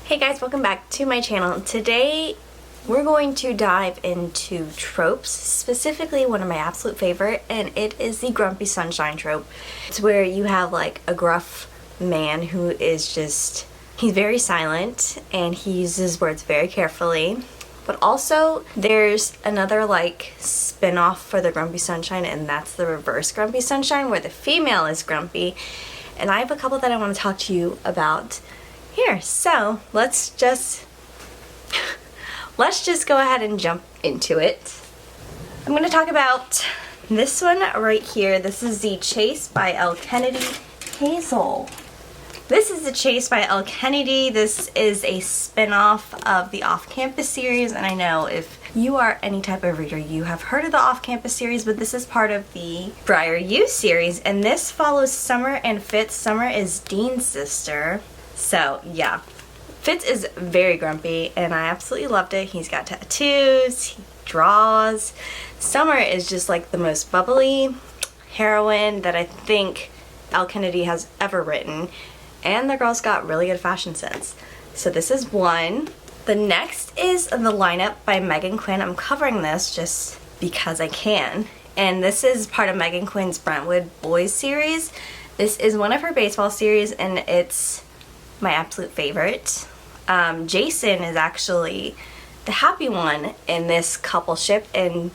Hey guys, welcome back to my channel. Today we're going to dive into tropes, specifically one of my absolute favorite, and it is the grumpy sunshine trope. It's where you have like a gruff man who is just, he's very silent and he uses words very carefully. But also there's another like spin-off for the grumpy sunshine, and that's the reverse grumpy sunshine where the female is grumpy. And I have a couple that I want to talk to you about here. So let's just go ahead and jump into it. I'm going to talk about this one right here. This is the Chase by Elle Kennedy Hazel. This is the Chase by Elle Kennedy. This is a spin-off of the Off-Campus series, and I know if you are any type of reader, you have heard of the Off-Campus series, but this is part of the Briar U series, and this follows Summer and Fitz. Summer is Dean's sister. So yeah, Fitz is very grumpy and I absolutely loved it. He's got tattoos, he draws. Summer is just like the most bubbly heroine that I think Elle Kennedy has ever written, and the girl's got really good fashion sense. So this is one. The next is the lineup by Meghan Quinn. I'm covering this just because I can, and this is part of Meghan Quinn's Brentwood Boys series. This is one of her baseball series and it's my absolute favorite. Jason is actually the happy one in this coupleship, and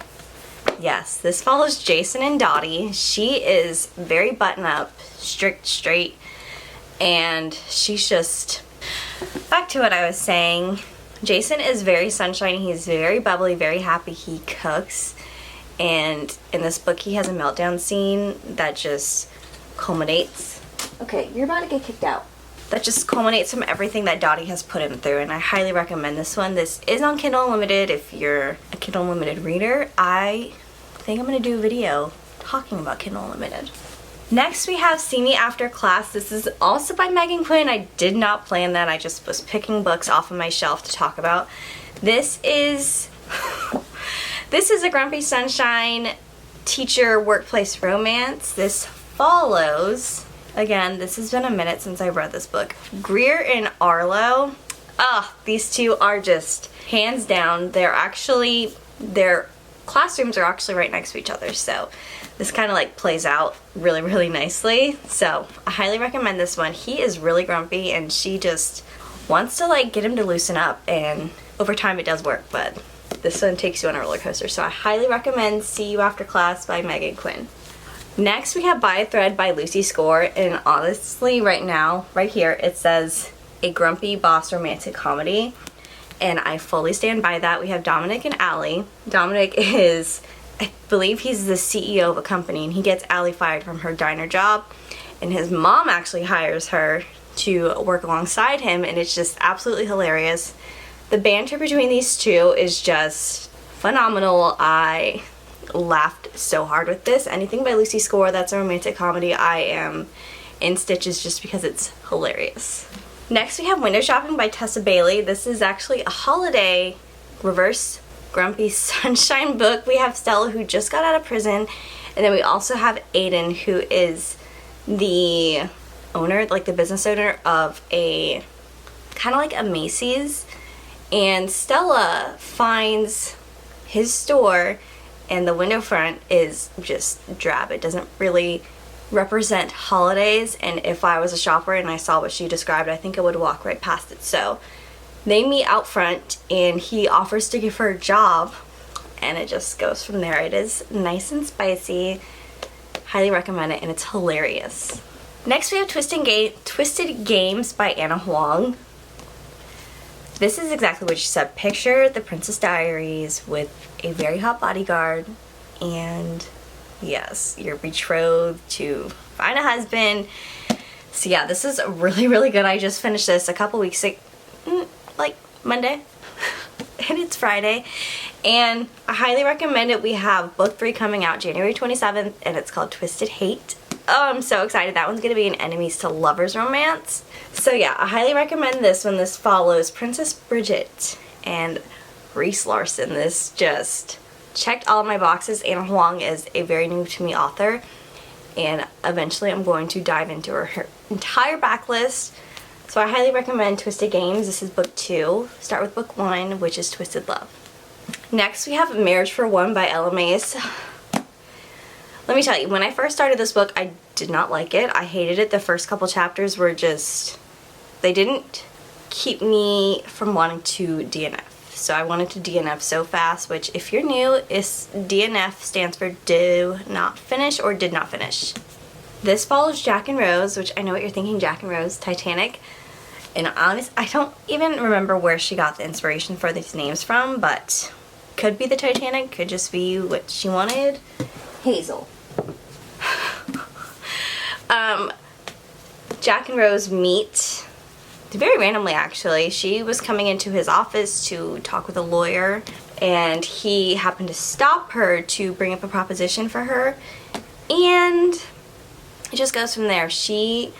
yes, this follows Jason and Dottie. She is very button up, strict, straight, and she's just, back to what I was saying, Jason is very sunshiny, he's very bubbly, very happy, he cooks, and in this book he has a meltdown scene that just culminates. Okay, you're about to get kicked out. That just culminates from everything that Dottie has put him through, and I highly recommend this one. This is on Kindle Unlimited if you're a Kindle Unlimited reader. I think I'm going to do a video talking about Kindle Unlimited. Next we have See Me After Class. This is also by Meghan Quinn. I did not plan that. I just was picking books off of my shelf to talk about. This is a Grumpy Sunshine teacher workplace romance. This follows, again, this has been a minute since I read this book, Greer and Arlo. These two are just hands down. Their classrooms are actually right next to each other, so this kind of like plays out really, really nicely. So I highly recommend this one. He is really grumpy and she just wants to like get him to loosen up, and over time it does work, but this one takes you on a roller coaster. So I highly recommend See You After Class by Meghan Quinn. Next we have By a Thread by Lucy Score, and honestly right now, right here, it says a grumpy boss romantic comedy, and I fully stand by that. We have Dominic and Ali. Dominic is, I believe he's the CEO of a company, and he gets Ali fired from her diner job, and his mom actually hires her to work alongside him, and it's just absolutely hilarious. The banter between these two is just phenomenal. I laughed so hard with this. Anything by Lucy Score that's a romantic comedy, I am in stitches just because it's hilarious. Next we have Window Shopping by Tessa Bailey. This is actually a holiday reverse grumpy sunshine book. We have Stella, who just got out of prison, and then we also have Aiden, who is the owner, like the business owner of a kind of like a Macy's, and Stella finds his store and the window front is just drab. It doesn't really represent holidays, and if I was a shopper and I saw what she described, I think I would walk right past it. So they meet out front and he offers to give her a job, and it just goes from there. It is nice and spicy. Highly recommend it, and it's hilarious. Next we have Twisted Games by Anna Huang. This is exactly what she said. Picture the Princess Diaries with a very hot bodyguard, and yes, you're betrothed to find a husband. So yeah, this is really, really good. I just finished this a couple weeks ago, like Monday, and it's Friday, and I highly recommend it. We have book 3 coming out January 27th, and it's called Twisted Hate. Oh, I'm so excited. That one's going to be an enemies to lovers romance. So yeah, I highly recommend this one. This follows Princess Bridget and Reese Larson. This just checked all of my boxes. Anna Huang is a very new to me author, and eventually I'm going to dive into her entire backlist. So I highly recommend Twisted Games. This is book 2. Start with book 1, which is Twisted Love. Next we have Marriage for One by Elle. Maise. Let me tell you, when I first started this book, I did not like it. I hated it. The first couple chapters were just, they didn't keep me from wanting to DNF. So I wanted to DNF so fast, which if you're new, is DNF stands for do not finish or did not finish. This follows Jack and Rose, which I know what you're thinking, Jack and Rose, Titanic. And honest, I don't even remember where she got the inspiration for these names from, but could be the Titanic, could just be what she wanted. Hazel. Jack and Rose meet very randomly, actually. She was coming into his office to talk with a lawyer, and he happened to stop her to bring up a proposition for her, and it just goes from there. She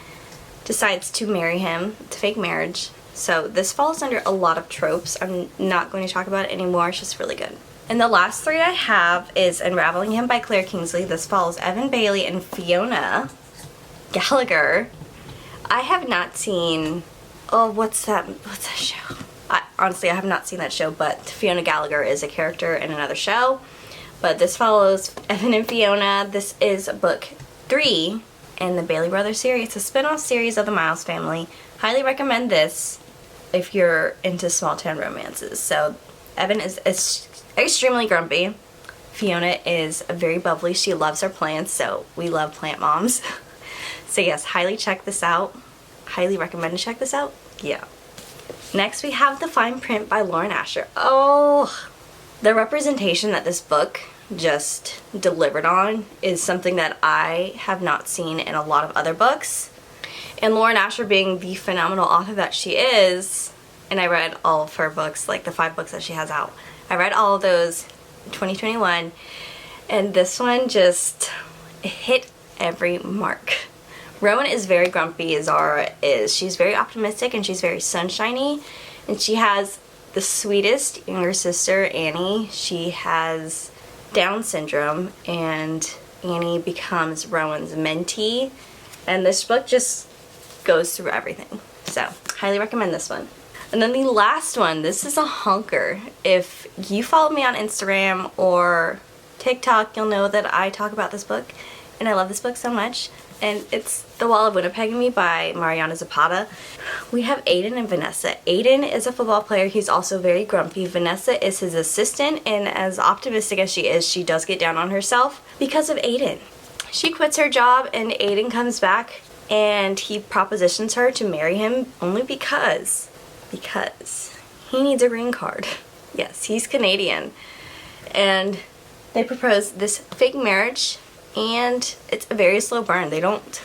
decides to marry him. It's a fake marriage. So this falls under a lot of tropes. I'm not going to talk about it anymore. It's just really good. And the last 3 I have is Unraveling Him by Kingsley. This follows Evan Bailey and Fiona Gallagher. I have not seen, oh, what's that show? Honestly, I have not seen that show, but Fiona Gallagher is a character in another show. But this follows Evan and Fiona. This is book 3 in the Bailey Brothers series. It's a spin-off series of the Miles family. Highly recommend this if you're into small town romances. So Evan is extremely grumpy. Fiona is very bubbly. She loves her plants, so we love plant moms. So yes, highly check this out. Highly recommend to check this out. Yeah. Next we have The Fine Print by Lauren Asher. Oh, the representation that this book just delivered on is something that I have not seen in a lot of other books. And Lauren Asher being the phenomenal author that she is, and I read all of her books, like the 5 books that she has out. I read all of those in 2021, and this one just hit every mark. Rowan is very grumpy, Zara is. She's very optimistic and she's very sunshiny, and she has the sweetest younger sister, Annie. She has Down syndrome, and Annie becomes Rowan's mentee, and this book just goes through everything. So highly recommend this one. And then the last one, this is a honker. If you follow me on Instagram or TikTok, you'll know that I talk about this book, and I love this book so much. And it's The Wall of Winnipeg and Me by Mariana Zapata. We have Aiden and Vanessa. Aiden is a football player. He's also very grumpy. Vanessa is his assistant, and as optimistic as she is, she does get down on herself because of Aiden. She quits her job, and Aiden comes back, and he propositions her to marry him only because he needs a green card. Yes, he's Canadian. And they propose this fake marriage, and it's a very slow burn. They don't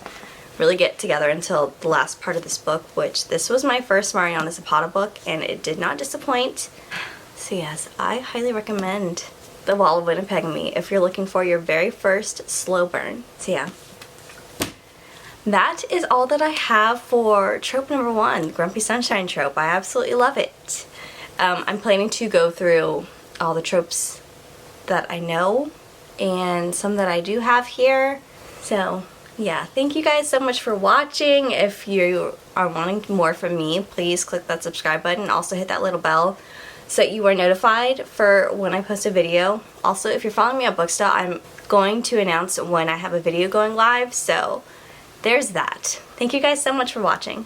really get together until the last part of this book, which this was my first Mariana Zapata book, and it did not disappoint. So yes, I highly recommend The Wall of Winnipeg and Me if you're looking for your very first slow burn. So yeah. That is all that I have for trope number 1, Grumpy Sunshine trope. I absolutely love it. I'm planning to go through all the tropes that I know and some that I do have here. So yeah, thank you guys so much for watching. If you are wanting more from me, please click that subscribe button and also hit that little bell so that you are notified for when I post a video. Also, if you're following me on Bookstall, I'm going to announce when I have a video going live, so there's that. Thank you guys so much for watching.